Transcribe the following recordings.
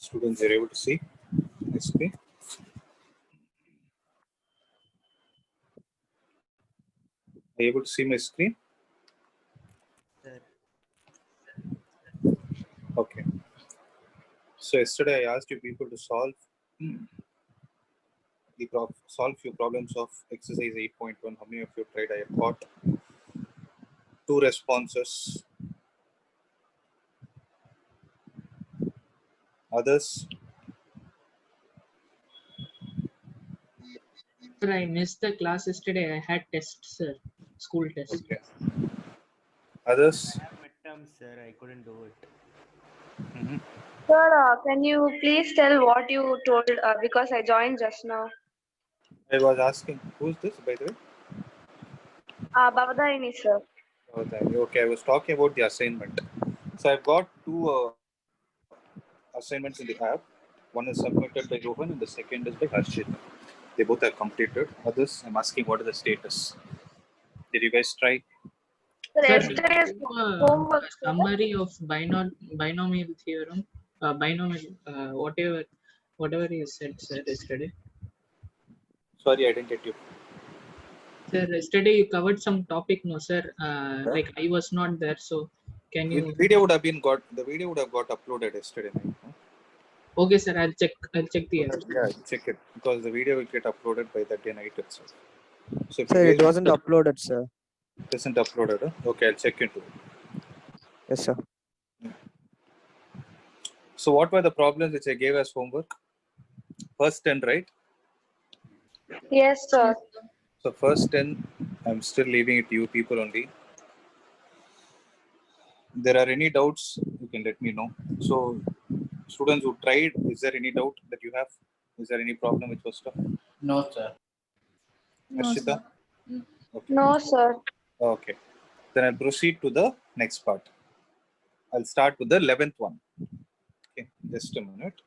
Students are able to see my screen. Are you able to see my screen? Sir. Okay. So yesterday I asked you people to solve few problems of exercise 8.1. How many of you tried? I have got 2 responses. Others? Sir, I missed the class yesterday. I had tests, sir. School test. Okay. Others? I have midterms, sir. I couldn't do it. Sir, can you please tell what you told because I joined just now? I was asking, who's this by the way? Bhavadaini, sir. Oh, thank you. Okay, I was talking about the assignment. So I've got 2 assignments in the app. One is submitted by Rohan and the second is by Harshit. They both are completed. Others, I'm asking what is the status. Did you guys try? Sir, Sir, yesterday's homework, a sir. summary of binomial theorem, whatever you said, sir, yesterday. Sorry, I didn't get you. Sir, yesterday you covered some topic, no, sir. Like I was not there, so can The you? video would have got uploaded yesterday night. No? Okay, sir. I'll check the app. Yeah, check it because the video will get uploaded by that day night itself. So if Sir, you it guys wasn't uploaded, sir. isn't uploaded, okay, I'll check into it. Yes, sir. So what were the problems which I gave as homework? First 10, right? Yes, sir. So first 10, I'm still leaving it to you people only. There are any doubts, you can let me know. So students who tried, is there any doubt that you have? Is there any problem with first stuff? No, sir. Ashita? Okay. No, sir. Okay. Then I'll proceed to the next part. I'll start with the 11th one. Okay, just a minute.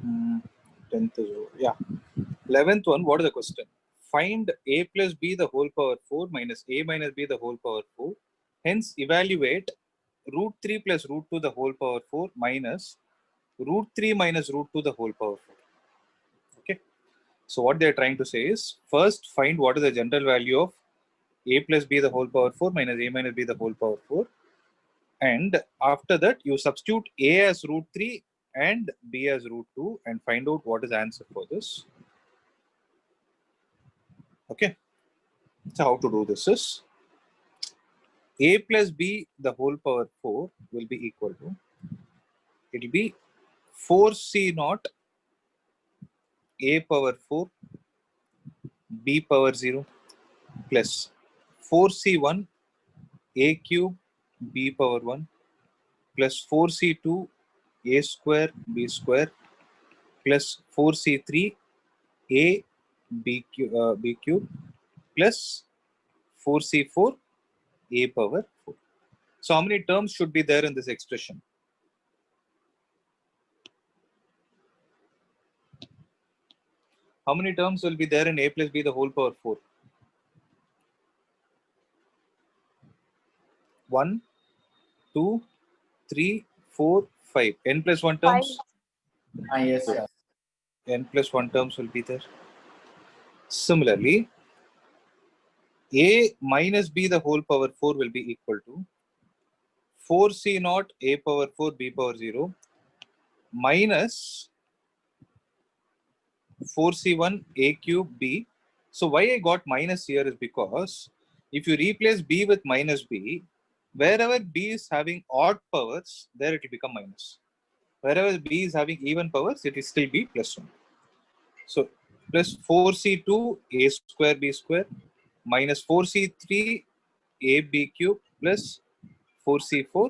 Hmm, 10th is over. Yeah. 11th one, what is the question? Find a plus b the whole power 4 minus a minus b the whole power 4. Hence, evaluate root 3 plus root 2 the whole power 4 minus root 3 minus root 2 the whole power 4. Okay. So what they're trying to say is, first find what is the general value of a plus b the whole power 4 minus a minus b the whole power 4. And after that, you substitute a as root 3 and b as root 2 and find out what is the answer for this. Okay. So how to do this is, a plus b the whole power 4 will be equal to, it will be 4c naught a power 4 b power 0 plus 4c1 a cube b power 1 plus 4c2 a square b square plus 4c3 a b cube plus 4c4 a power 4. So how many terms should be there in this expression? How many terms will be there in a plus b the whole power 4? 1, 2, 3, 4, 5. N plus 1 terms? Yes, sir. N plus 1 terms will be there. Similarly, a minus b the whole power 4 will be equal to 4c naught a power 4 b power 0 minus 4c1 a cube b. So why I got minus here is because if you replace b with minus b, wherever b is having odd powers, there it will become minus. Wherever b is having even powers, it will still be plus 1. So plus 4c2 a square b square minus 4c3 a b cube plus 4c4.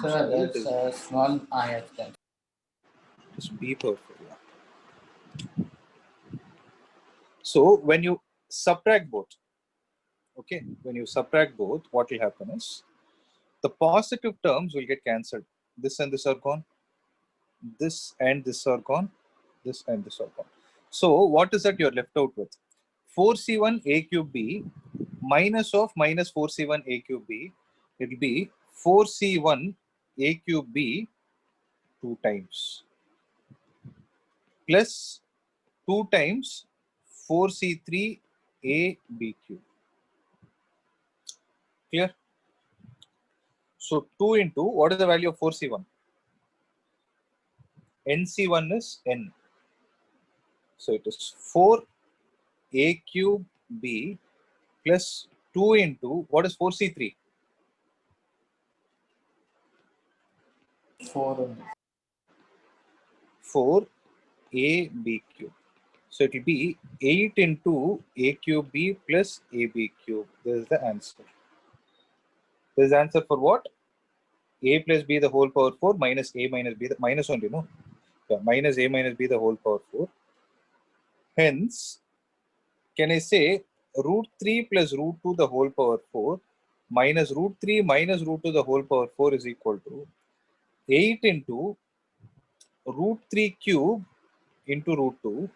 Sir, that's a small yes, sir. Just b power 4. Yeah. So when you subtract both, okay, when you subtract both, what will happen is the positive terms will get cancelled. This and this are gone. This and this are gone. this and this all gone. So what is that you're left out with? 4c1 a cube b minus of minus 4c1 a cube b. It will be 4c1 a cube b 2 times plus 2 times 4c3 a b cube. Clear? So 2 into, what is the value of 4c1? nc1 is n. So it is 4 a cube b plus 2 into, what is 4c3? 4. 4 a b cube. So it will be 8 into a cube b plus ab cube. This is the answer. This is the answer for what? A plus b the whole power 4 minus a minus b, the minus only, no? Yeah, minus a minus b the whole power 4. Hence, can I say root 3 plus root 2 the whole power 4 minus root 3 minus root 2 the whole power 4 is equal to 8 into root 3 cube into root 2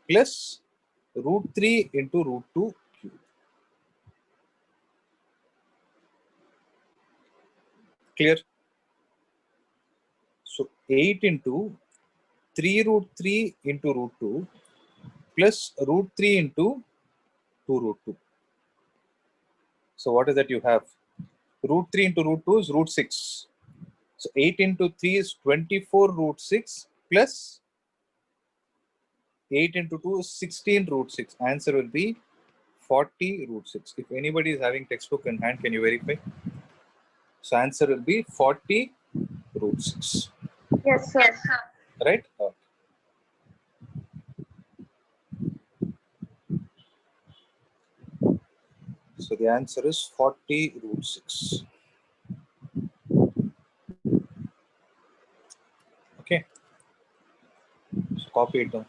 plus root 3 into root 2 cube. Clear? So 8 into 3 root 3 into root 2 plus root 3 into 2 root 2. So what is that you have? Root 3 into root 2 is root 6. So 8 into 3 is 24 root 6 plus 8 into 2 is 16 root 6. Answer will be 40 root 6. If anybody is having textbook in hand, can you verify? So answer will be 40 root 6. Yes, sir. Right? Okay. So the answer is 40 root 6. Okay. So copy it down.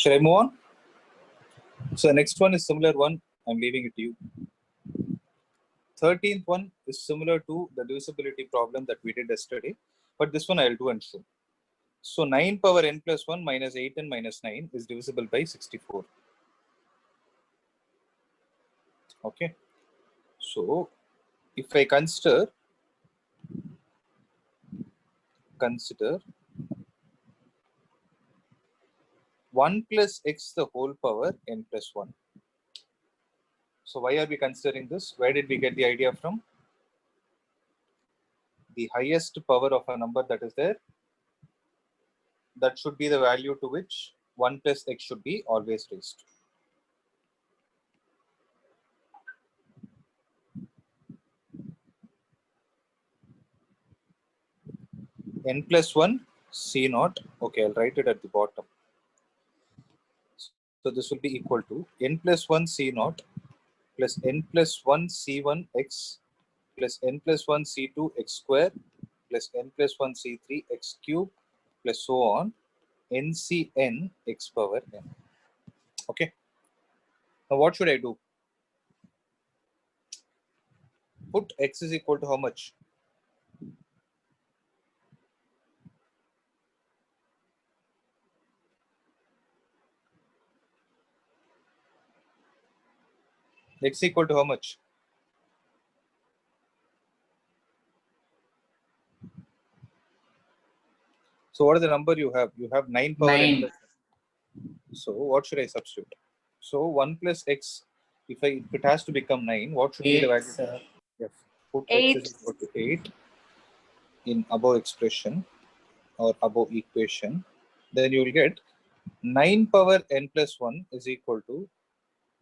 Should I move on? So the next one is similar one. I'm leaving it to you. 13th one is similar to the divisibility problem that we did yesterday, but this one I'll do and show. So 9 power n plus 1 minus 8n minus 9 is divisible by 64. Okay. So if I consider 1 plus x the whole power n plus 1. So why are we considering this? Where did we get the idea from? The highest power of a number that is there, that should be the value to which 1 plus x should be always raised. N plus 1 c naught. Okay, I'll write it at the bottom. So this will be equal to n plus 1 c naught plus n plus 1 c1 x plus n plus 1 c2 x square plus n plus 1 c3 x cube plus so on ncn x power n. Okay. Now what should I do? Put x is equal to how much? X equal to how much? So what is the number you have? You have 9 power n 9. plus. So what should I substitute? So 1 plus x, if it has to become 9, what should be the 8, value? sir. Yes. Put x 8. is equal to 8 in above expression or above equation. Then you will get 9 power n plus 1 is equal to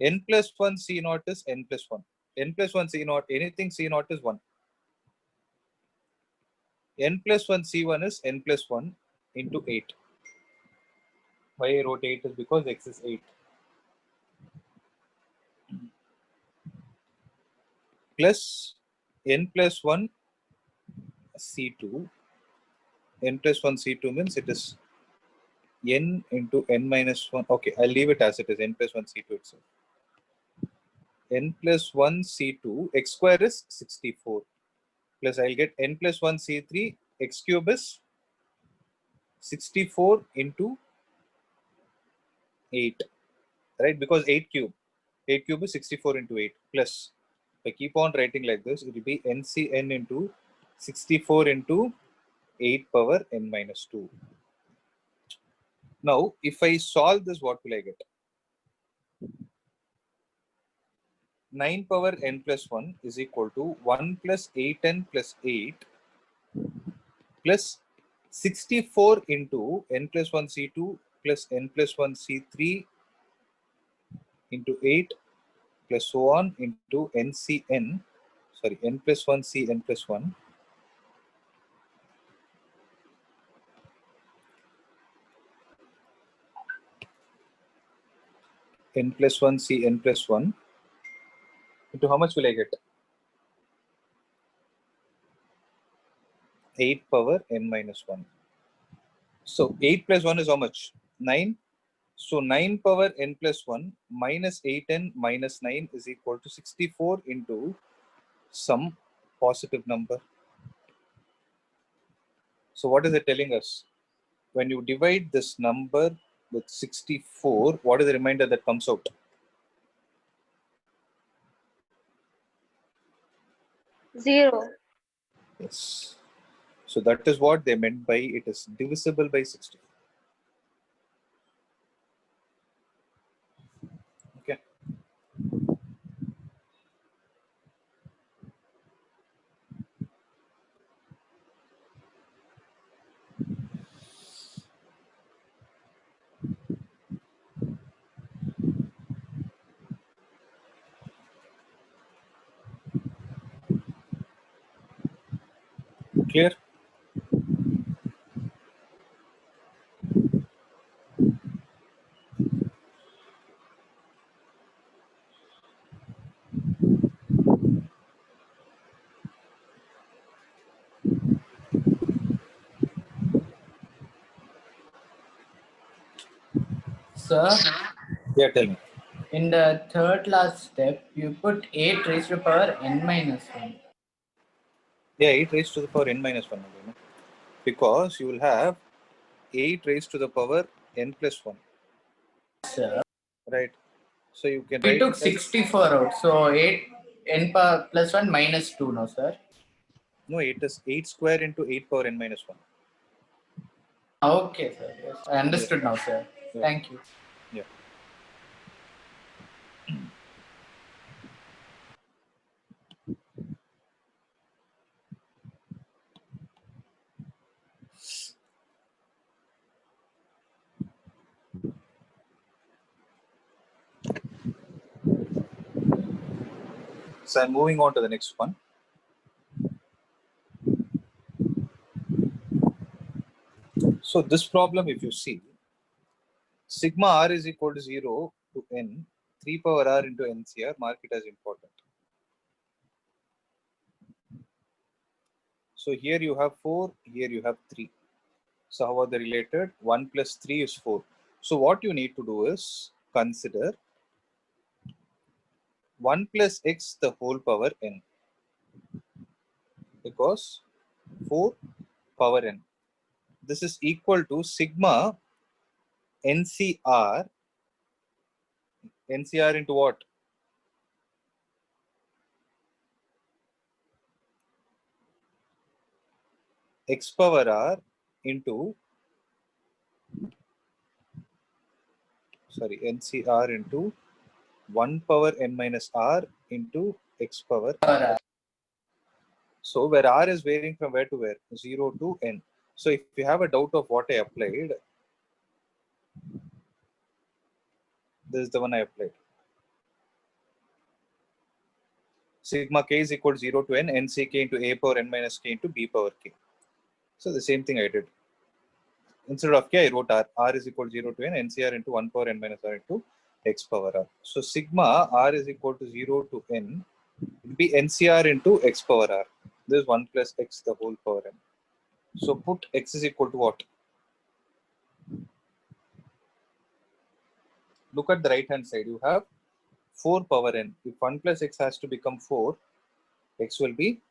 n plus 1 c naught is n plus 1. N plus 1 c naught, anything c naught is 1. N plus 1 c1 is n plus 1 into 8. Why I wrote 8 is because x is 8. Plus n plus 1 c2. N plus 1 c2 means it is n into n minus 1. Okay, I'll leave it as it is, n plus 1 c2 itself. N plus 1 c2, x square is 64. Plus I'll get n plus 1 c3, x cube is 64 into 8. Right? Because 8 cube. 8 cube is 64 into 8. Plus, if I keep on writing like this, it will be ncn into 64 into 8 power n minus 2. Now, if I solve this, what will I get? 9 power n plus 1 is equal to 1 plus 8n plus 8 plus 64 into n plus 1 c2 plus n plus 1 c3 into 8 plus so on into ncn, sorry, n plus 1 c n plus 1 n plus 1 c n plus 1 into how much will I get? 8 power n minus 1. So 8 plus 1 is how much? 9. So 9 power n plus 1 minus 8n minus 9 is equal to 64 into some positive number. So what is it telling us? When you divide this number with 64, what is the remainder that comes out? Zero. Yes. So that is what they meant by it is divisible by 64. Okay. Clear? Sir, Yeah, tell me. in the third last step, you put 8 raised to the power n minus 1. Yeah, 8 raised to the power n minus 1. Because you will have 8 raised to the power n plus 1. Sir, Right? So you can we write took it as 64 out. So 8 n power plus 1 minus 2, no, sir? no, 8 is 8 square into 8 power n minus 1. Okay, sir. Yes, I understood now, sir. Yeah. Thank you. Yeah. So I'm moving on to the next one. So this problem, if you see, sigma r is equal to 0 to n, 3 power r into ncr, mark it as important. So here you have 4, here you have 3. So how are they related? 1 plus 3 is 4. So what you need to do is consider 1 plus x the whole power n, because 4 power n. This is equal to sigma ncr, ncr into what? X power r into sorry, NCR into 1 power n minus r into x power r. So where r is varying from where to where? 0 to n. So if you have a doubt of what I applied, this is the one I applied. Sigma k is equal to 0 to n, nck into a power n minus k into b power k. So the same thing I did. Instead of k, I wrote r. R is equal to 0 to n, ncr into 1 power n minus r into x power r. So sigma r is equal to 0 to n. It will be ncr into x power r. This is 1 plus x the whole power n. So put x is equal to what? Look at the right hand side. You have 4 power n. If 1 plus x has to become 4, x will be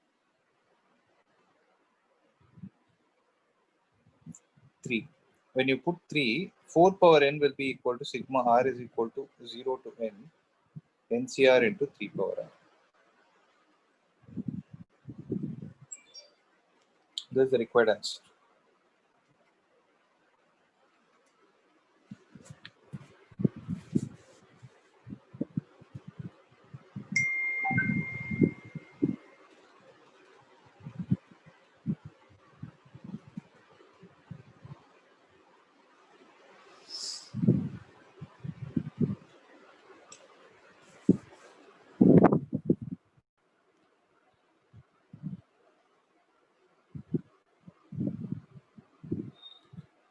3. When you put 3, 4 power n will be equal to sigma r is equal to 0 to n, ncr into 3 power r. This is the required answer.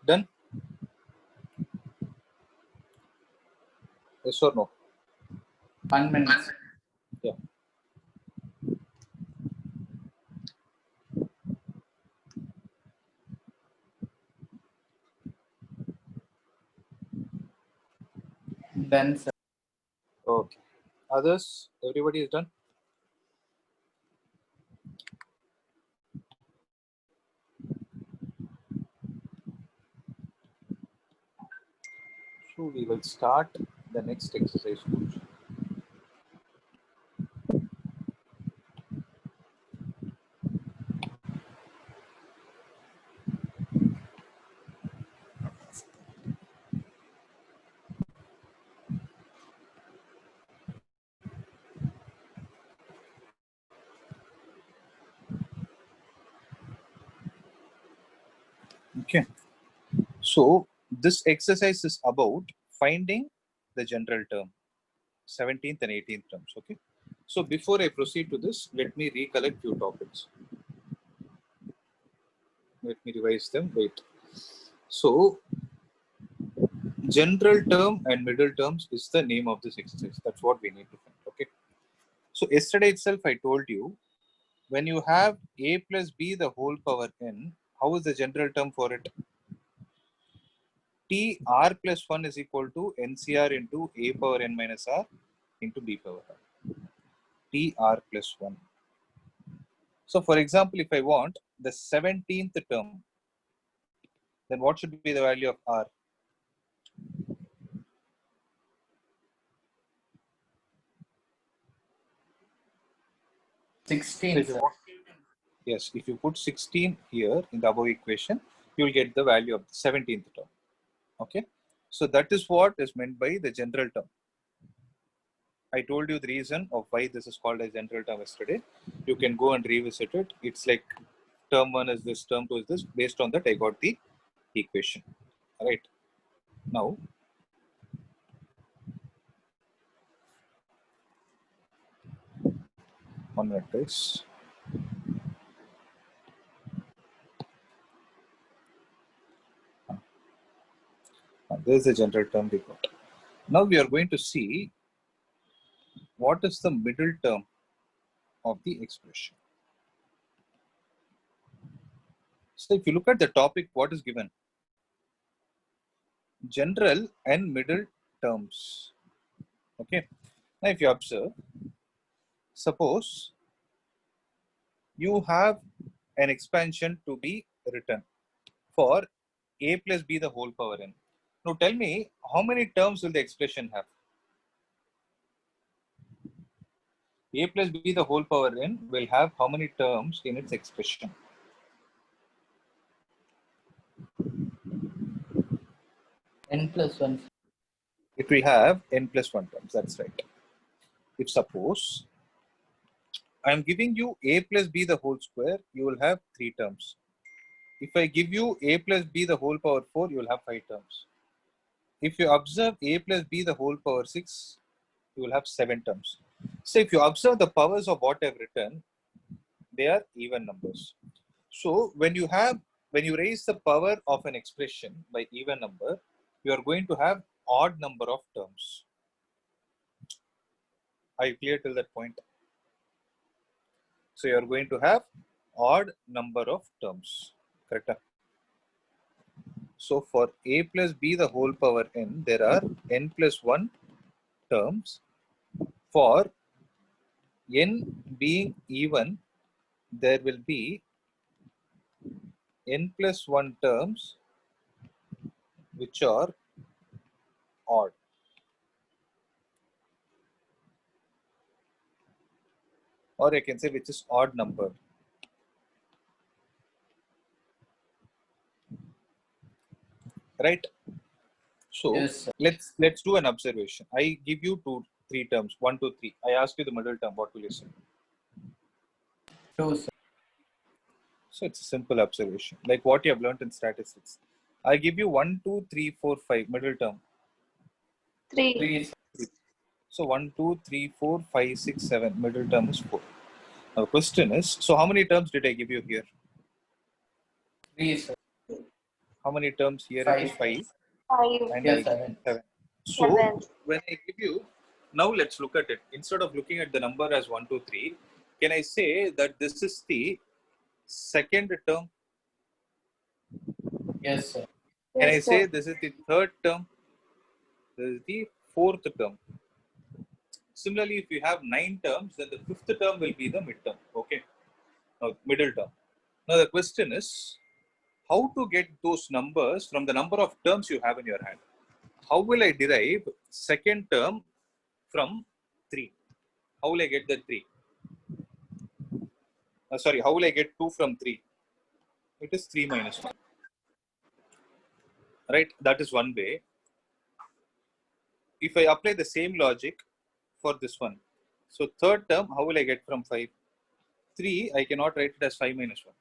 Done? Yes or no? 1 minute. Yeah. Done, sir. Okay. Others? Everybody is done? So we will start the next exercise. Okay. So this exercise is about finding the general term, 17th and 18th terms. Okay. So before I proceed to this, let me recollect few topics. Let me revise them. Wait. So general term and middle terms is the name of this exercise. That's what we need to find. Okay. So yesterday itself I told you, when you have a plus b the whole power n, how is the general term for it? T r plus 1 is equal to ncr into a power n minus r into b power r. T r plus 1. So for example, if I want the 17th term, then what should be the value of r? So 16, if you sir. want, yes, if you put 16 here in the above equation, you will get the value of the 17th term. Okay. So that is what is meant by the general term. I told you the reason of why this is called a general term yesterday. You can go and revisit it. It's like term 1 is this, term 2 is this. Based on that, I got the equation. All right. Now, one minute, guys. This is the general term we got. Now we are going to see what is the middle term of the expression. So if you look at the topic, what is given? General and middle terms. Okay. Now if you observe, suppose you have an expansion to be written for a plus b the whole power n. Now tell me, how many terms will the expression have? A plus b the whole power n will have how many terms in its expression? N plus 1. it will have n plus 1 terms. That's right. If suppose I'm giving you a plus b the whole square, you will have 3 terms. If I give you a plus b the whole power 4, you will have 5 terms. If you observe a plus b the whole power 6, you will have 7 terms. So if you observe the powers of what I've written, they are even numbers. So when you raise the power of an expression by even number, you are going to have odd number of terms. Are you clear till that point? So you are going to have odd number of terms. Correct? So for a plus b the whole power n, there are n plus 1 terms. For n being even, there will be n plus 1 terms which are odd. Or I can say which is odd number. Right? So Yes, sir. let's do an observation. I give you 3 terms, 1, 2, 3. I ask you the middle term. What will you say? 2, sir. So it's a simple observation, like what you have learned in statistics. I give you 1, 2, 3, 4, 5 middle term. 3. 3, sir. So 1, 2, 3, 4, 5, 6, 7. Middle term is 4. Now the question is, so how many terms did I give you here? 3, sir. How many terms here? It is 5. 5. And Yes, I give 7. 7. So 7. when I give you, now let's look at it. Instead of looking at the number as 1, 2, 3, can I say that this is the second term? Yes, sir. Can I Yes, say sir. this is the third term? This is the fourth term. Similarly, if you have 9 terms, then the fifth term will be the midterm. Okay. Now, middle term. Now the question is, how to get those numbers from the number of terms you have in your hand? How will I derive second term from 3? How will I get the 3? Sorry, how will I get 2 from 3? It is 3 minus 1. Right? That is one way. If I apply the same logic for this one, so third term, how will I get from 5? 3, I cannot write it as 5 minus 1.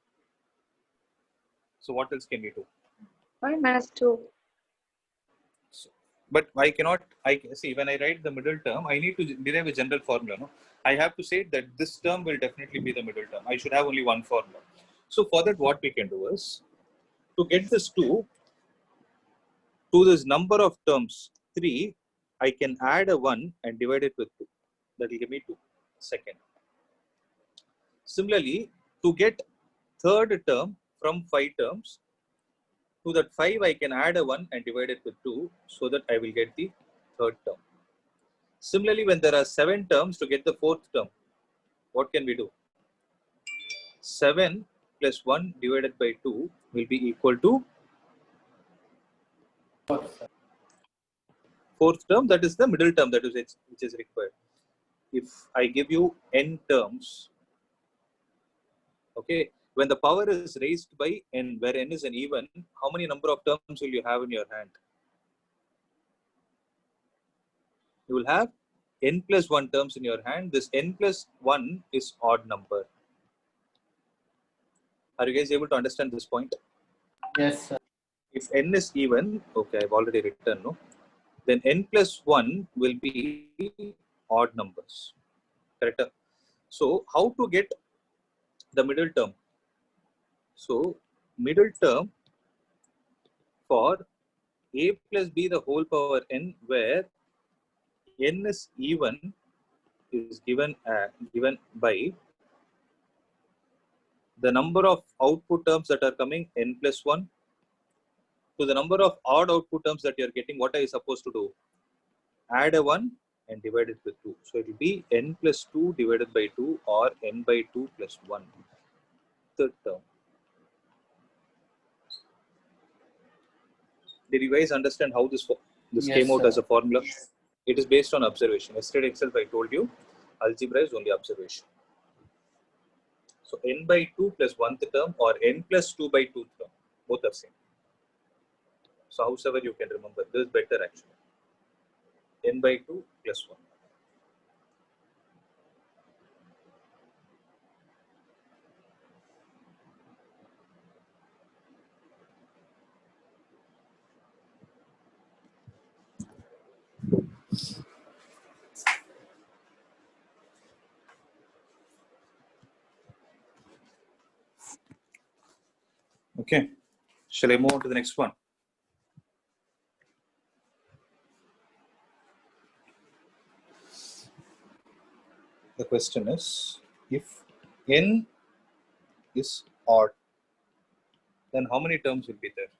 So what else can we do? 5 minus 2. So, but I cannot, see, when I write the middle term, I need to derive a general formula. No? I have to say that this term will definitely be the middle term. I should have only one formula. So for that, what we can do is, to get this 2, to this number of terms 3, I can add a 1 and divide it with 2. That will give me 2. Second. Similarly, to get third term from 5 terms, to that 5 I can add a 1 and divide it with 2 so that I will get the third term. Similarly, when there are 7 terms, to get the fourth term, what can we do? 7 plus 1 divided by 2 will be equal to 4, sir. fourth term, that is the middle term, that is which is required. If I give you n terms, okay, when the power is raised by n, where n is an even, how many number of terms will you have in your hand? You will have n plus 1 terms in your hand. This n plus 1 is odd number. Are you guys able to understand this point? Yes, sir. If n is even, okay, I've already written, no? Then n plus 1 will be odd numbers. Correct? So how to get the middle term? So middle term for a plus b the whole power n, where n is even, is given by the number of output terms that are coming, n plus 1, to the number of odd output terms that you are getting. What are you supposed to do? Add a 1 and divide it with 2. So it will be n plus 2 divided by 2, or n by 2 plus 1. Third term. Did you guys understand how this Yes, came out sir. as a formula? It is based on observation. Yesterday itself I told you, algebra is only observation. So n by 2 plus 1th term, or n plus 2 by 2th term, both are same. So however you can remember, this is better actually. n by 2 plus 1. Okay, shall I move on to the next one? The question is, if n is odd, then how many terms will be there?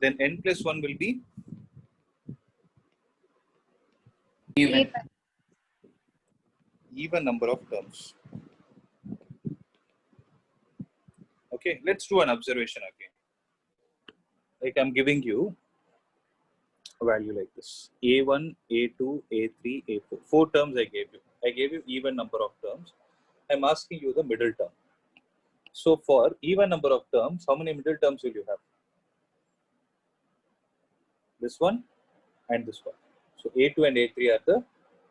Then n plus 1 will be Even. even number of terms. Okay, let's do an observation again. Like I'm giving you a value like this: a1, a2, a3, a4. 4 terms I gave you. I gave you even number of terms. I'm asking you the middle term. So for even number of terms, how many middle terms will you have? This one and this one. So a2 and a3 are the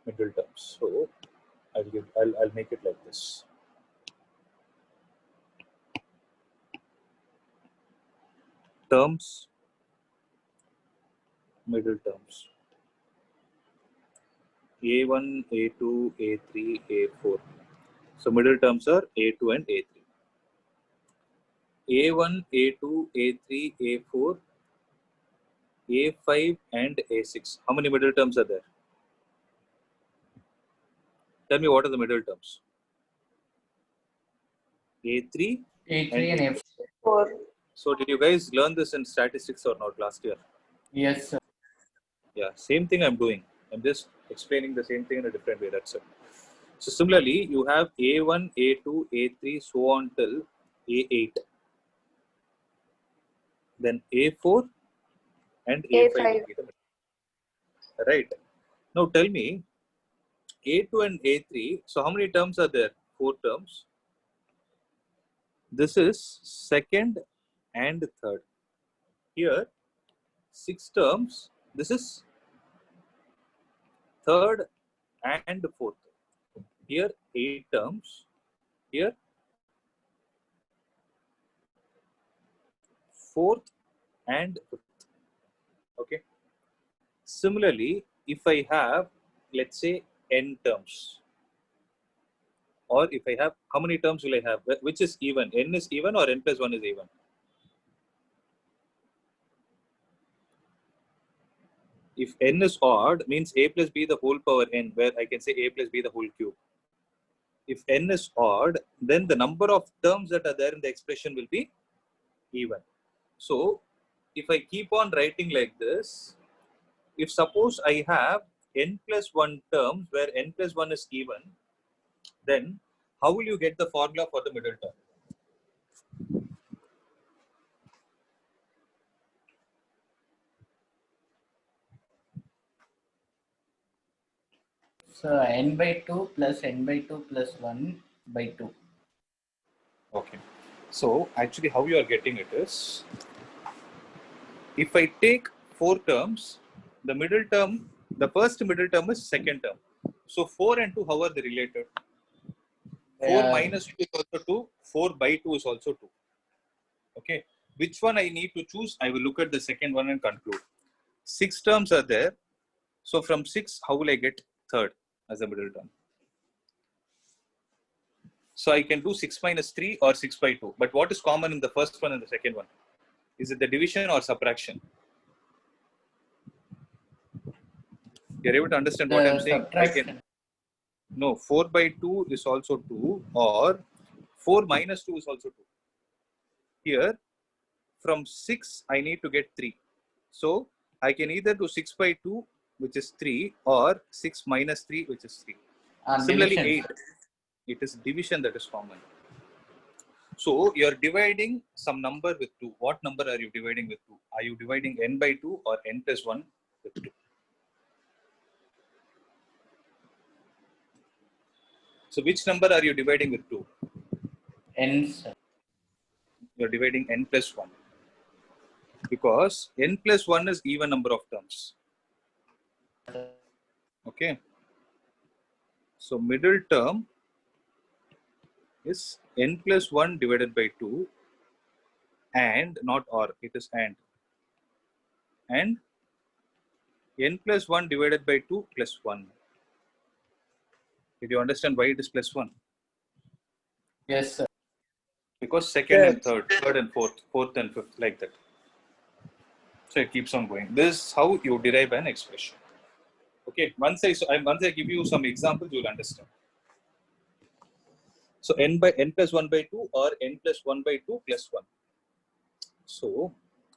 middle terms. So I'll make it like this. Terms, middle terms. A1, A2, A3, A4. So middle terms are A2 and A3. A1, A2, A3, A4, A5 and A6. How many middle terms are there? Tell me what are the middle terms? A3 A3 and F. 4. So did you guys learn this in statistics or not last year? Yes, sir. Yeah, same thing I'm doing. I'm just explaining the same thing in a different way. That's it. So similarly, you have A1, A2, A3, so on till A8. Then A4 and A5 A5. will be the middle. Right. Now tell me, A2 and A3, so how many terms are there? 4 terms. This is second and third. Here, 6 terms. This is third and fourth. Here, 8 terms. Here, fourth and fifth. Okay. Similarly, if I have, let's say, n terms, or if I have, how many terms will I have? Which is even? N is even or n plus 1 is even? If n is odd, means a plus b the whole power n, where I can say a plus b the whole cube. If n is odd, then the number of terms that are there in the expression will be even. So, if I keep on writing like this, if suppose I have n plus 1 terms where n plus 1 is even, then how will you get the formula for the middle term? So n by 2 plus n by 2 plus 1 by 2. Okay. So actually how you are getting it is, if I take 4 terms, the middle term, the first middle term is second term. So 4 and 2, how are they related? 4 minus 2 is also 2, 4 by 2 is also 2. Okay. Which one I need to choose? I will look at the second one and conclude. 6 terms are there. So from 6, how will I get third as a middle term? So I can do 6 minus 3 or 6 by 2. But what is common in the first one and the second one? Is it the division or subtraction? You're able to understand what I'm saying? Subtraction. No, 4 by 2 is also 2, or 4 minus 2 is also 2. Here, from 6, I need to get 3. So I can either do 6 by 2, which is 3, or 6 minus 3, which is 3. Similarly, Division. 8, it is division that is common. So you're dividing some number with 2. What number are you dividing with 2? Are you dividing n by 2 or n plus 1 with 2? So which number are you dividing with 2? N, sir. You're dividing n plus 1. Because n plus 1 is even number of terms. Okay. So middle term is n plus 1 divided by 2 and not or, it is and n plus 1 divided by 2 plus 1. Did you understand why it is plus 1? Yes, sir. Because second Sir. and third and fourth and fifth, like that. So it keeps on going. This is how you derive an expression. Okay, once I give you some examples, you'll understand. So n plus 1 by 2 or n plus 1 by 2 plus 1. So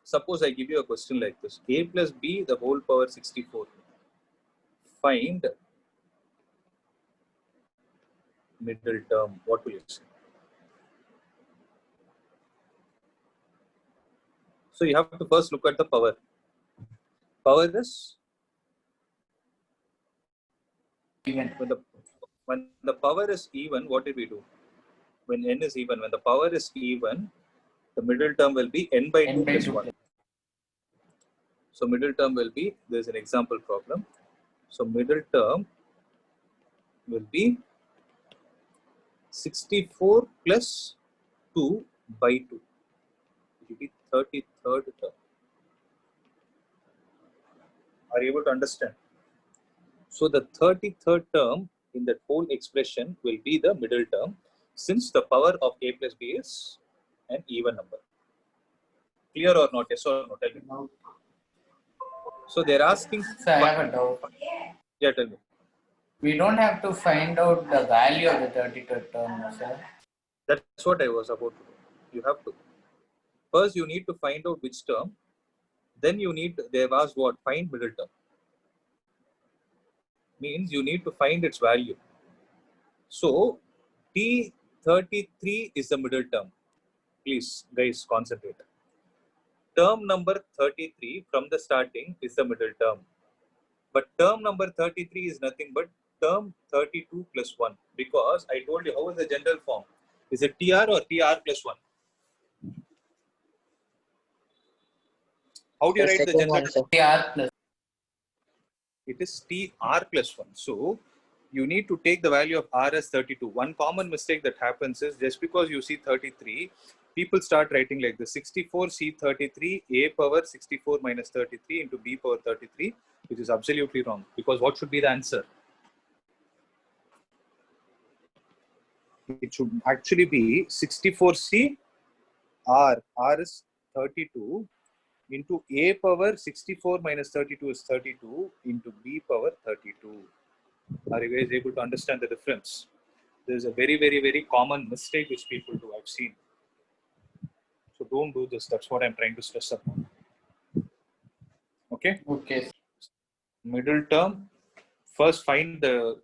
suppose I give you a question like this: a plus b the whole power 64. Find middle term. What will you say? So you have to first look at the power. Power is Even. when the power is even, what did we do? When n is even, when the power is even, the middle term will be n by 2 N by plus 2 1. So middle term will be, there's an example problem. So middle term will be 64 plus 2 by 2. It will be 33rd term. Are you able to understand? So the 33rd term in that whole expression will be the middle term, since the power of a plus b is an even number. Clear or not? Yes or no? Tell me. So they're asking. So I have a doubt. Yeah, tell me. We don't have to find out the value of the 33rd term, no, sir. That's what I was about to do. You have to. First, you need to find out which term. Then you need, they've asked what? Find middle term. Means you need to find its value. So, T33 is the middle term. Please, guys, concentrate. Term number 33 from the starting is the middle term. But term number 33 is nothing but term 32 plus 1. Because I told you, how is the general form? Is it TR or TR plus 1? How do you The write the second general one, sir. TR plus. It is TR plus 1. So you need to take the value of R as 32. One common mistake that happens is just because you see 33, people start writing like this: 64 C33 a power 64 minus 33 into b power 33, which is absolutely wrong. Because what should be the answer? It should actually be 64C R. R is 32 into a power 64 minus 32 is 32 into b power 32. Are you guys able to understand the difference? There is a very, very, very common mistake which people do. I've seen. So don't do this. That's what I'm trying to stress upon. Okay. Okay. Middle term. First find the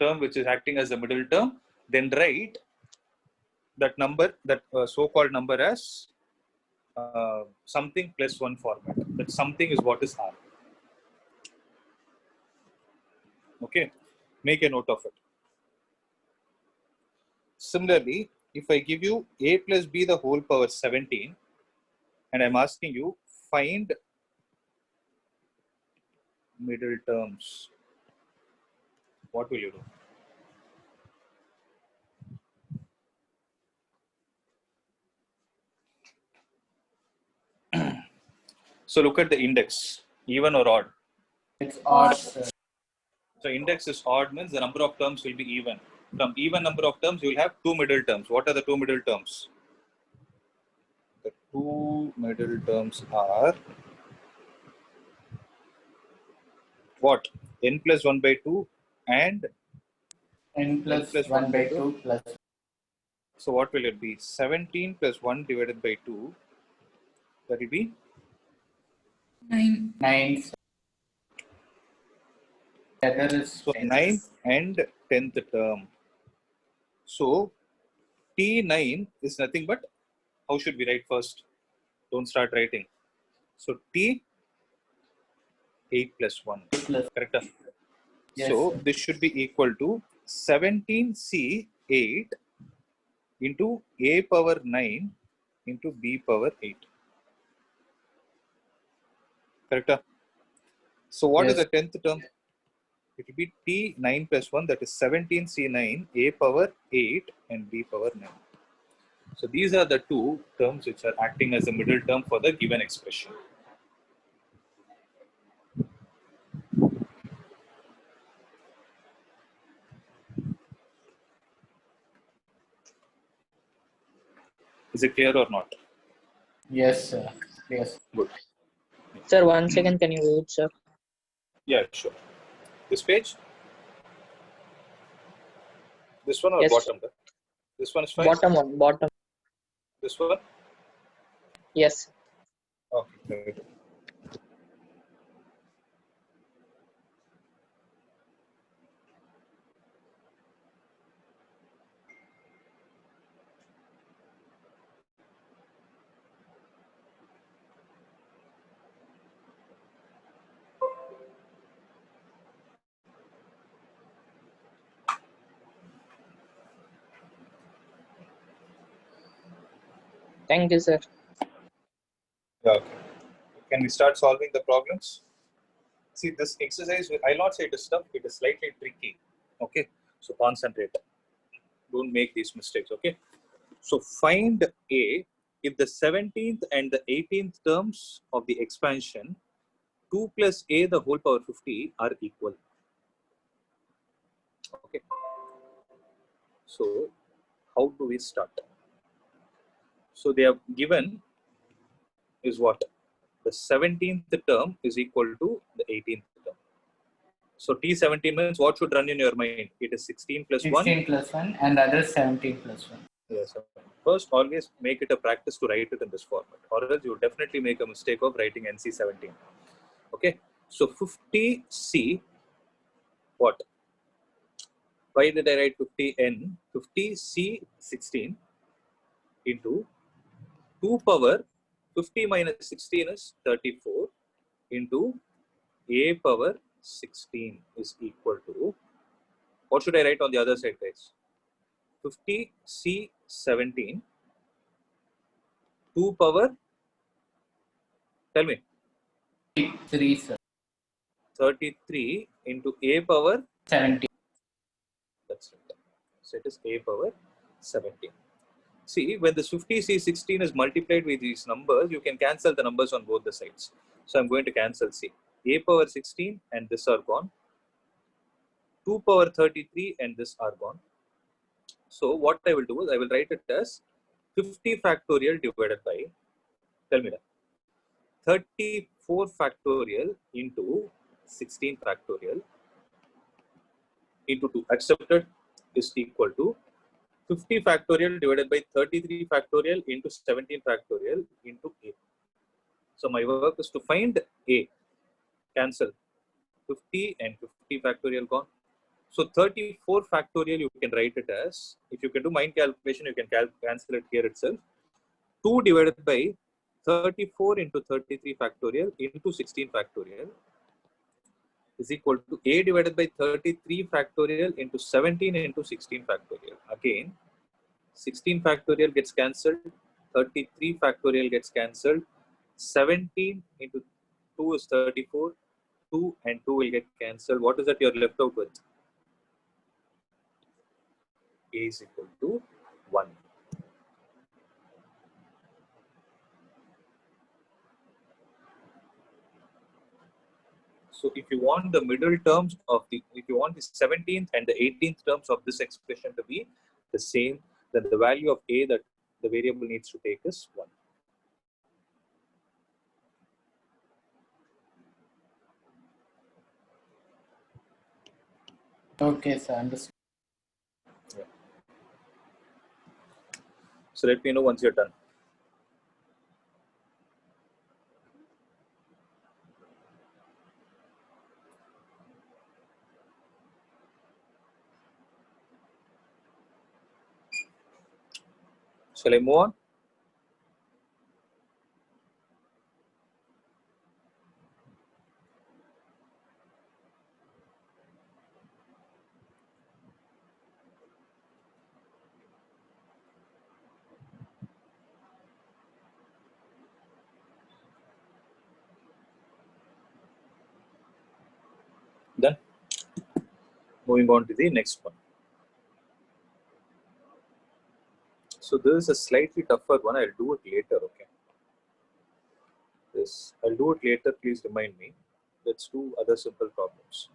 term which is acting as the middle term. Then write that number, that so-called number as something plus 1 format. That something is what is R. Okay. Make a note of it. Similarly, if I give you a plus b the whole power 17, and I'm asking you find middle terms, what will you do? So look at the index, even or odd. It's odd, sir. So index is odd means the number of terms will be even. From even number of terms, you will have two middle terms. What are the two middle terms? The two middle terms are what? N plus 1 by 2 and N plus 1 by 2 plus. So what will it be? 17 plus 1 divided by 2. That will be 9. 9. The other is so 9th and 10th term. So T9 is nothing but, how should we write first? Don't start writing. So T 8 plus 1. plus. Correct? Yes, So sir. this should be equal to 17C 8 into A power 9 into B power 8. Correct? So what is Yes. the 10th term? It will be t 9 plus 1, that is 17c9, a power 8 and b power 9. So these are the two terms which are acting as the middle term for the given expression. Is it clear or not? Yes, sir. Yes. Good. Sir, 1 second, can you wait, sir? Yeah, sure. This page? This one or Yes. bottom? This one is fine? Bottom one, bottom. This one? Yes. Okay, good. Thank you, sir. Okay. Can we start solving the problems? See, this exercise, I'll not say it is tough, it is slightly tricky. Okay, so concentrate. Don't make these mistakes, okay? So find A if the 17th and the 18th terms of the expansion 2 plus A the whole power 50 are equal. Okay, so how do we start? So they have given is what? The 17th term is equal to the 18th term. So T17 means what should run in your mind? It is 16 plus 1. 16 plus 1 and other 17 plus 1. Yes, sir. First, always make it a practice to write it in this format, or else you will definitely make a mistake of writing NC17. Okay, so 50C, what? Why did I write 50N? 50C16 into 2 power 50 minus 16 is 34 into A power 16 is equal to, what should I write on the other side, guys? 50C17 2 power, tell me, 3, sir. 33 into A power, 17. that's right. So it is A power 17. See, when this 50C16 is multiplied with these numbers, you can cancel the numbers on both the sides. So I'm going to cancel C. A power 16 and this are gone. 2 power 33 and this are gone. So what I will do is I will write it as 50 factorial divided by, tell me that, 34 factorial into 16 factorial into 2. Accepted is equal to 50 factorial divided by 33 factorial into 17 factorial into A. So my work is to find A. Cancel 50 and 50 factorial gone. So 34 factorial you can write it as, if you can do mind calculation, you can cancel it here itself. 2 divided by 34 into 33 factorial into 16 factorial is equal to A divided by 33 factorial into 17 into 16 factorial. Again, 16 factorial gets cancelled, 33 factorial gets cancelled, 17 into 2 is 34, 2 and 2 will get cancelled. What is that you're left out with? A is equal to 1. So if you want the middle terms of the, if you want the 17th and the 18th terms of this expression to be the same, then the value of A that the variable needs to take is 1. Okay, sir. Understood. Yeah. So let me know once you're done. Shall I move on? moving on to the next one. So this is a slightly tougher one. I'll do it later, okay? This I'll do it later. Please remind me. Let's do other simple problems.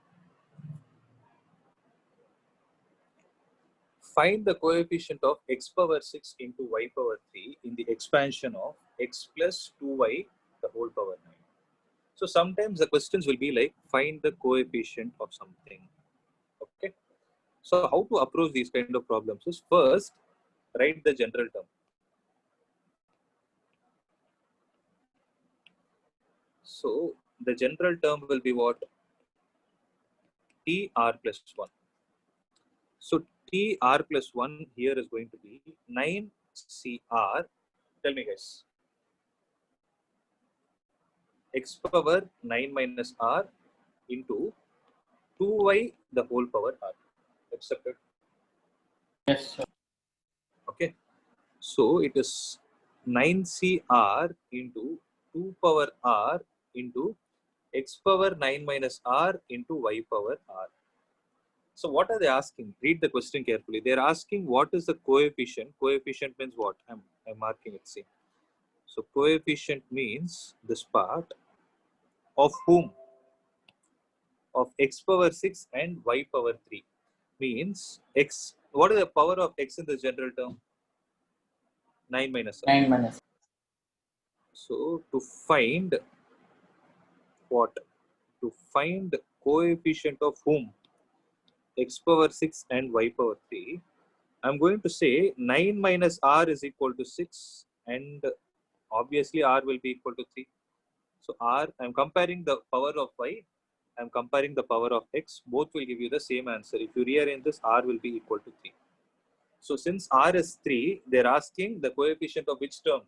Find the coefficient of x power 6 into y power 3 in the expansion of x plus 2y the whole power 9. So sometimes the questions will be like, find the coefficient of something. Okay. So how to approach these kind of problems is, first, write the general term. So the general term will be what? TR plus 1. So TR plus 1 here is going to be 9CR. Tell me, guys. X power 9 minus R into 2y the whole power R. Accepted? Yes, sir. Okay. So it is 9CR into 2 power R into x power 9 minus R into y power R. So what are they asking? Read the question carefully. They're asking what is the coefficient. Coefficient means what? I'm marking it, see. So coefficient means this part of whom? Of x power 6 and y power 3. Means x, what is the power of x in the general term? 9 minus R. 9 minus. So to find what? To find coefficient of whom? X power 6 and y power 3. I'm going to say 9 minus R is equal to 6 and obviously R will be equal to 3. So R, I'm comparing the power of y, I'm comparing the power of x, both will give you the same answer. If you rearrange this, R will be equal to 3. So since R is 3, they're asking the coefficient of which term?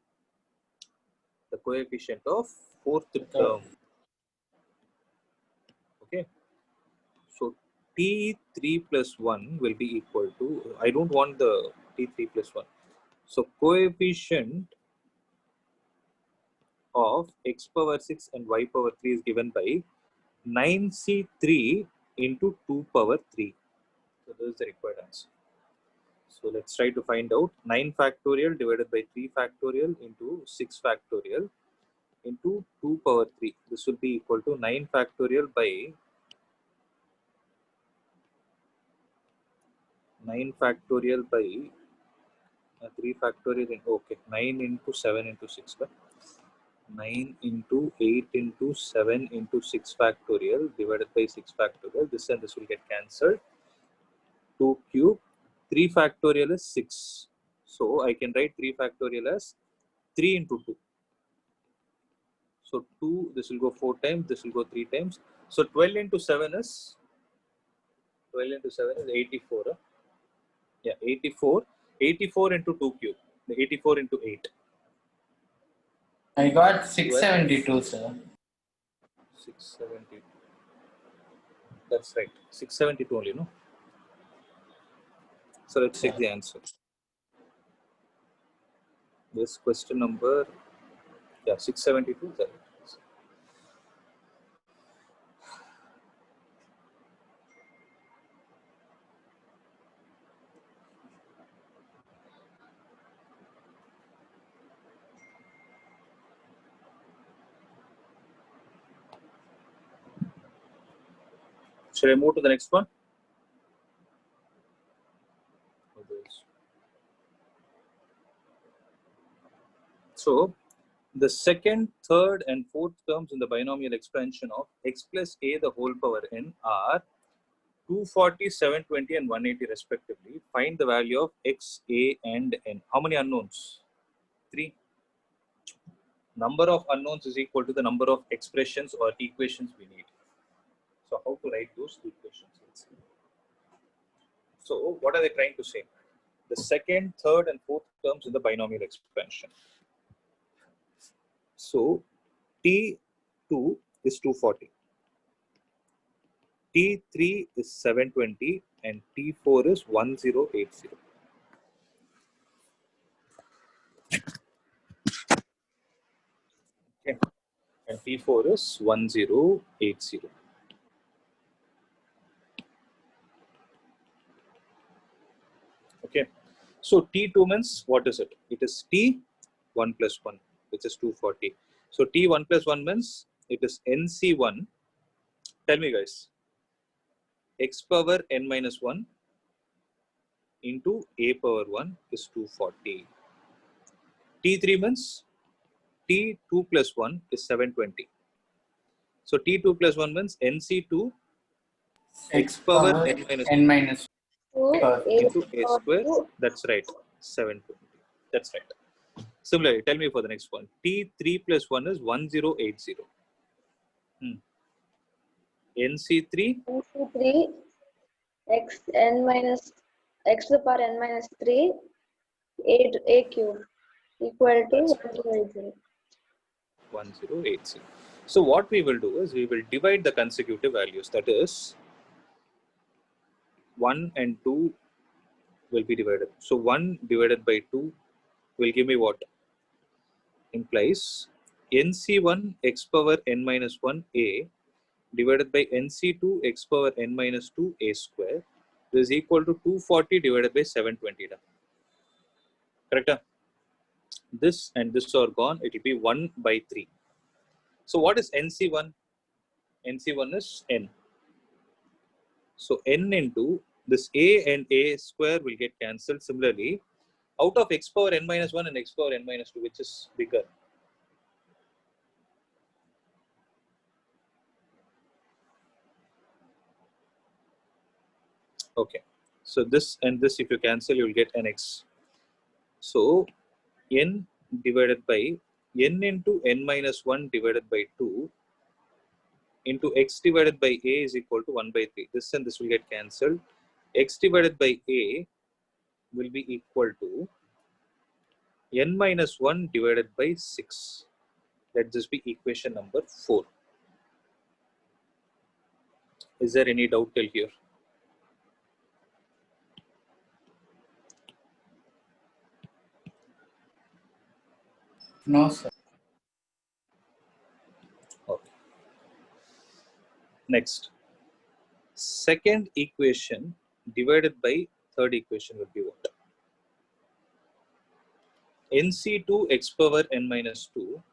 The coefficient of fourth term. Okay. So T3 plus 1 will be equal to, I don't want the T3 plus 1. So coefficient of x power 6 and y power 3 is given by 9C3 into 2 power 3. So this is the required answer. So let's try to find out 9 factorial divided by 3 factorial into 6 factorial into 2 power 3. This will be equal to 9 factorial by 9 factorial by 3 factorial in, okay, 9 into 7 into 6. But 9 into 8 into 7 into 6 factorial divided by 6 factorial. This and this will get cancelled. 2 cube. 3 factorial is 6. So I can write 3 factorial as 3 into 2. So 2, this will go 4 times, this will go 3 times. So 12 into 7 is 84. Huh? Yeah, 84. 84 into 2 cube. 84 into 8. I got 672, sir. 672. That's right. 672 only, no? So let's check the answer. This question number, yeah, 672. Is that right? Should I move to the next one? So the second, third, and fourth terms in the binomial expansion of x plus a the whole power n are 240, 720, and 180 respectively. Find the value of x, a, and n. How many unknowns? 3. Number of unknowns is equal to the number of expressions or equations we need. So how to write those equations? Let's see. So what are they trying to say? The second, third, and fourth terms in the binomial expansion. So T2 is 240. T3 is 720 and T4 is 1080. Okay. And T4 is 1080. Okay. So T2 means what is it? It is T1 plus 1, which is 240. So T1 plus 1 means it is NC1. Tell me guys, x power n minus 1 into a power 1 is 240. T3 means T2 plus 1 is 720. So T2 plus 1 means NC2 x power n minus n minus 2 power a into a power square. 2. That's right. 720. That's right. Similarly, tell me for the next one. T3 plus 1 is 1080. NC3 NC3 x n minus x to the power n minus 3 a cube equal to That's 1080. 1080. So what we will do is we will divide the consecutive values. That is 1 and 2 will be divided. So 1 divided by 2 will give me what? Implies NC1 x power n minus 1 a divided by NC2 x power n minus 2 a square. This is equal to 240 divided by 720. Correct? This and this are gone. It will be 1 by 3. So what is NC1? NC1 is n. So n into this a and a square will get cancelled. Similarly, out of x power n minus 1 and x power n minus 2, which is bigger? Okay. So this and this, if you cancel, you will get an x. So n divided by n into n minus 1 divided by 2 into x divided by a is equal to 1 by 3. This and this will get cancelled. X divided by a will be equal to n minus 1 divided by 6. Let this be equation number 4. Is there any doubt till here? No, sir. Okay. Next, second equation divided by third equation will be what? NC2 x power n minus 2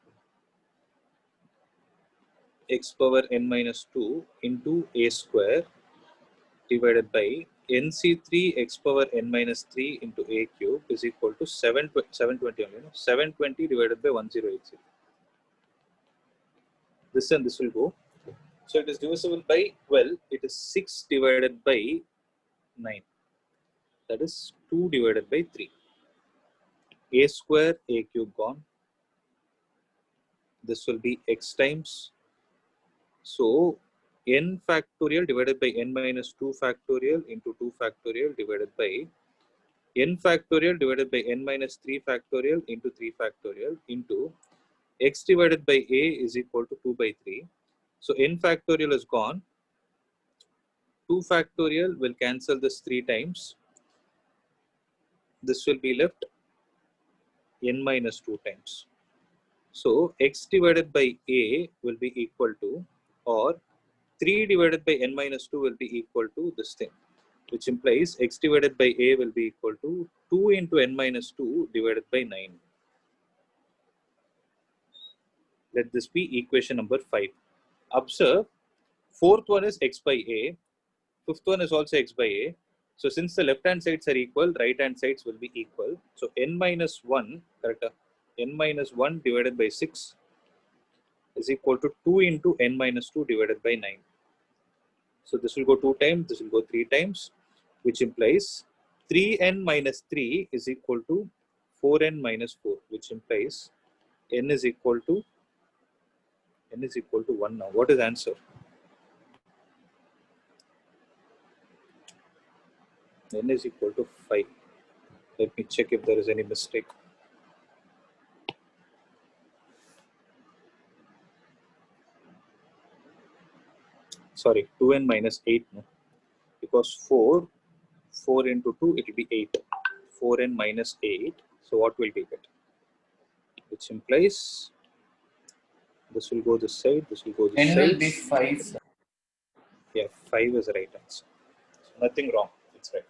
x power n minus 2 into a square divided by NC3 x power n minus 3 into a cube is equal to 720 only. 720 divided by 1080. This and this will go. So it is divisible by 12. It is 6 divided by 9. That is 2 divided by 3. A square, a cube gone. This will be x times. So n factorial divided by n minus 2 factorial into 2 factorial divided by n factorial divided by n minus 3 factorial into 3 factorial into x divided by a is equal to 2 by 3. So n factorial is gone. 2 factorial will cancel this 3 times. This will be left n minus 2 times. So x divided by a will be equal to, or 3 divided by n minus 2 will be equal to this thing, which implies x divided by a will be equal to 2 into n minus 2 divided by 9. Let this be equation number 5. Observe, fourth one is x by a, fifth one is also x by a. So since the left hand sides are equal, right hand sides will be equal. So n minus 1, correct? N minus 1 divided by 6 is equal to 2 into n minus 2 divided by 9. So this will go 2 times, this will go 3 times, which implies 3n minus 3 is equal to 4n minus 4, which implies n is equal to 1 now. What is the answer? N is equal to 5. Let me check if there is any mistake. Sorry, 2n minus 8, no? Because 4 into 2, it will be 8. 4n minus 8. So what will we get? Which implies this will go this side, this will go this N side. will be 5, sir. Yeah, 5 is the right answer. So nothing wrong. It's right.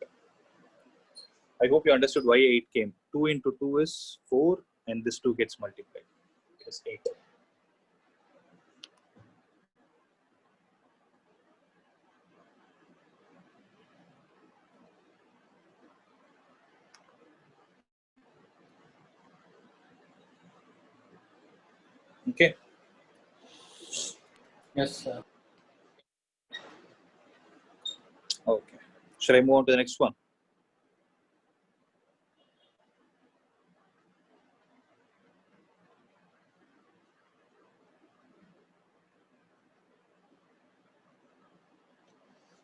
I hope you understood why 8 came. 2 into 2 is 4, and this 2 gets multiplied. It's 8. Okay. Yes, sir. Okay. Should I move on to the next one?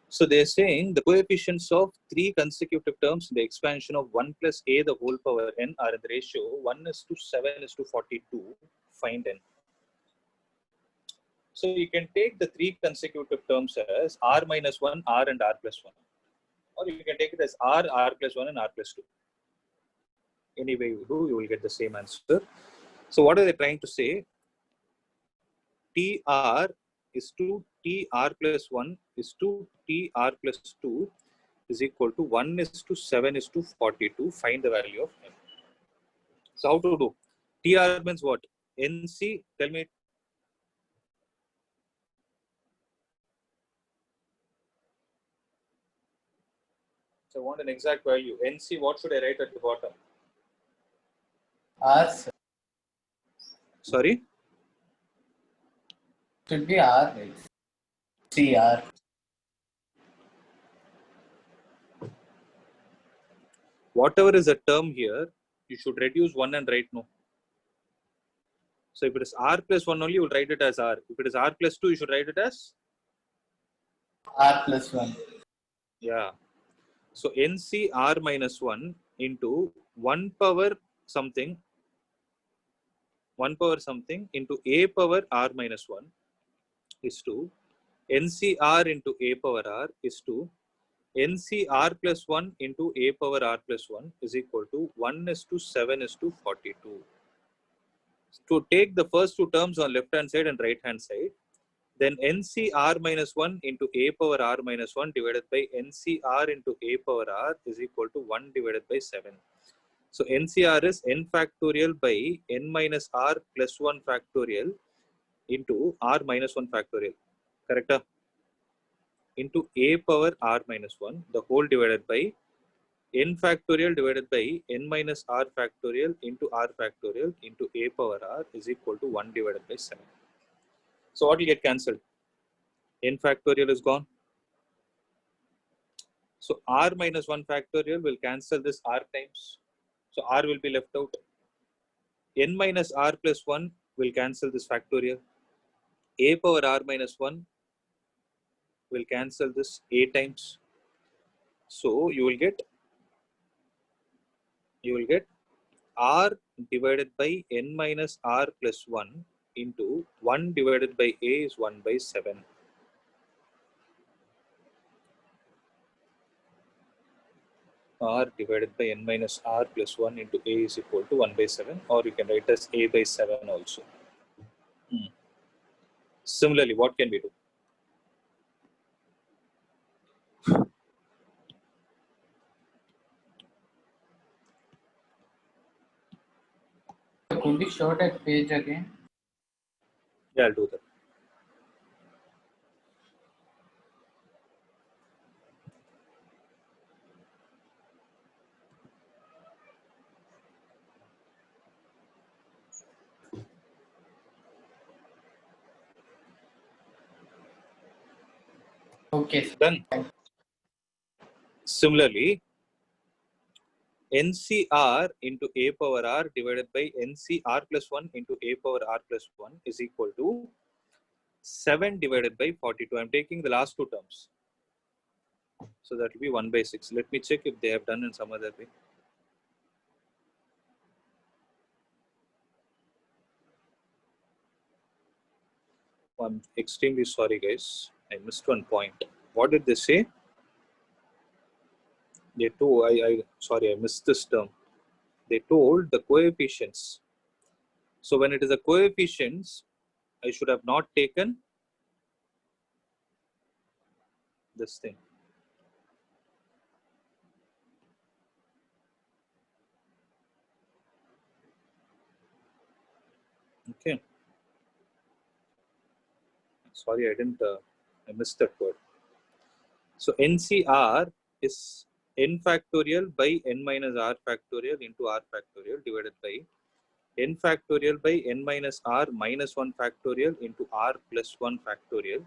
So they're saying the coefficients of 3 consecutive terms in the expansion of 1 plus a the whole power n are in the ratio 1 is to 7 is to 42. Find n. So you can take the 3 consecutive terms as r minus 1, r and r plus 1. Or you can take it as r, r plus 1 and r plus 2. Any way you do, you will get the same answer. So what are they trying to say? TR is to TR plus 1 is to TR plus 2 is equal to 1 is to 7 is to 42. Find the value of n. So how to do? TR means what? NC, tell me. So I want an exact value. NC, what should I write at the bottom? R, sir. Sorry? Should be R, right? CR. Whatever is a term here, you should reduce 1 and write no. So if it is r plus 1 only, you will write it as r. If it is r plus 2, you should write it as? R plus 1. Yeah. So NC r minus 1 into 1 power something into a power r minus 1 is to NCR into a power r is to NCR plus 1 into a power r plus 1 is equal to 1 is to 7 is to 42. To take the first two terms on left hand side and right hand side, then NCR minus 1 into a power r minus 1 divided by NCR into a power r is equal to 1 divided by 7. So NCR is n factorial by n minus r plus 1 factorial into r minus 1 factorial. Correct? Into a power r minus 1, the whole divided by n factorial divided by n minus r factorial into r factorial into a power r is equal to 1 divided by 7. So what will get cancelled? N factorial is gone. So r minus 1 factorial will cancel this r times. So r will be left out. N minus r plus 1 will cancel this factorial. A power r minus 1 will cancel this a times. So you will get r divided by n minus r plus 1 into 1 divided by a is 1 by 7. R divided by n minus r plus 1 into a is equal to 1 by 7, or you can write as a by 7 also. Similarly, what can we do? Could you show that page again? Yeah, I'll do that. Okay, sir. Done. Similarly, NCR into a power r divided by NCR plus 1 into a power r plus 1 is equal to 7 divided by 42. I'm taking the last two terms. So that will be 1 by 6. Let me check if they have done in some other way. I'm extremely sorry, guys. I missed one point. What did they say? They told, sorry, I missed this term. They told the coefficients. So when it is a coefficients, I should have not taken this thing. Sorry, I missed that word. So NCR is n factorial by n minus r factorial into r factorial divided by n factorial by n minus r minus 1 factorial into r plus 1 factorial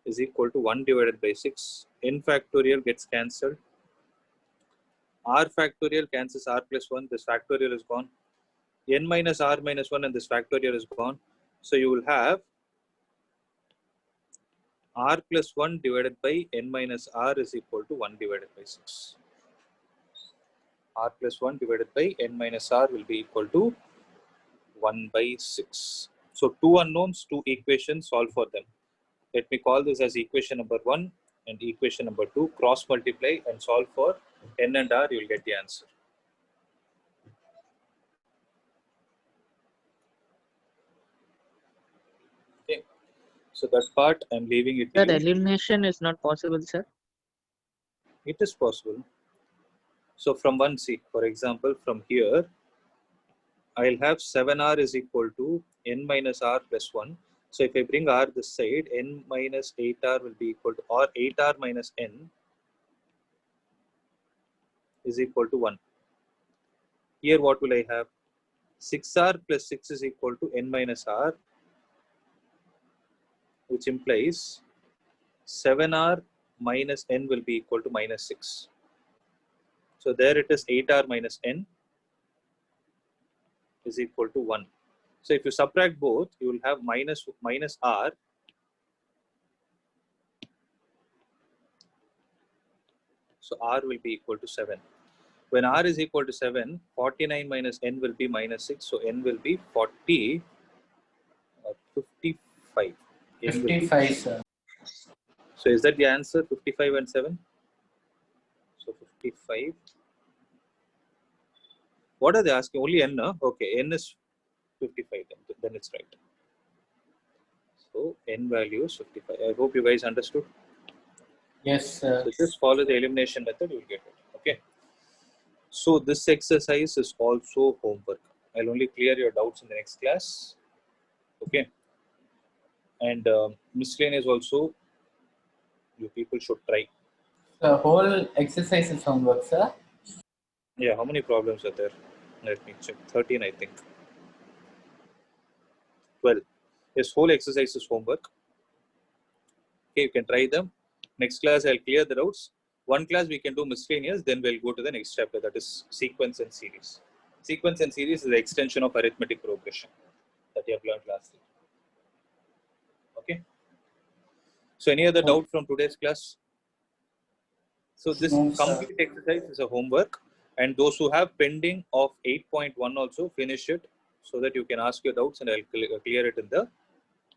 is equal to 1 divided by 6. N factorial gets cancelled. R factorial cancels r plus 1. This factorial is gone. N minus r minus 1 and this factorial is gone. So you will have r plus 1 divided by n minus r is equal to 1 divided by 6. R plus 1 divided by n minus r will be equal to 1 by 6. So two unknowns, two equations, solve for them. Let me call this as equation number 1 and equation number 2. Cross multiply and solve for n and r, you will get the answer. Okay. So that part I'm leaving it to Sir, you. elimination is not possible, sir. It is possible. So from 1C, for example, from here, I'll have 7r is equal to n minus r plus 1. So if I bring r this side, n minus 8r will be equal to, or 8r minus n is equal to 1. Here what will I have? 6r plus 6 is equal to n minus r, which implies 7r minus n will be equal to minus 6. So there it is 8r minus n is equal to 1. So if you subtract both, you will have minus r. So r will be equal to 7. When r is equal to 7, 49 minus n will be minus 6. So n will be 40, 55. N will be 55, sir. So is that the answer? 55 and 7? So 55. What are they asking? Only n, no? Okay, n is 55, then it's right. So n value is 55. I hope you guys understood. Yes, sir. So just follow the elimination method, you will get it. Okay. So this exercise is also homework. I'll only clear your doubts in the next class. Okay. And miscellaneous also, you people should try. The whole exercise is homework, sir. Yeah, how many problems are there? Let me check. 13, I think. 12. This whole exercise is homework. Okay, you can try them. Next class, I'll clear the doubts. One class we can do miscellaneous, then we'll go to the next chapter, that is sequence and series. Sequence and series is the extension of arithmetic progression that you have learned last week. Okay. So any other doubt from today's class? So this No, sir. complete exercise is a homework, and those who have pending of 8.1 also finish it so that you can ask your doubts and I'll clear it in the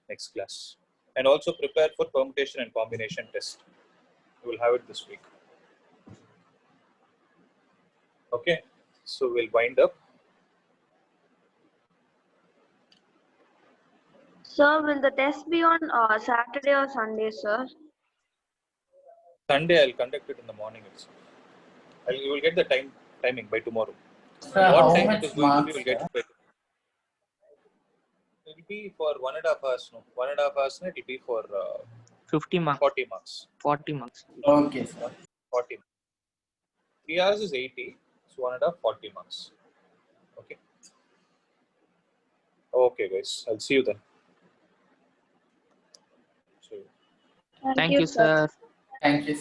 next class. And also prepare for permutation and combination test. You will have it this week. Okay, so we'll wind up. Sir, will the test be on Saturday or Sunday, sir? Sunday I'll conduct it in the morning itself. You will get the timing by tomorrow. Sir, What how time it much is going to be, marks, we'll get sir? it by tomorrow. It will be for 1.5 hours. No, 1.5 hours. It will be for 50 marks. 40 marks. 40 marks. Okay, sir. 40. 3 hours is 80. So 1.5, 40 marks. Okay. Okay, guys. I'll see you then. See you. Thank you, sir. Thank you,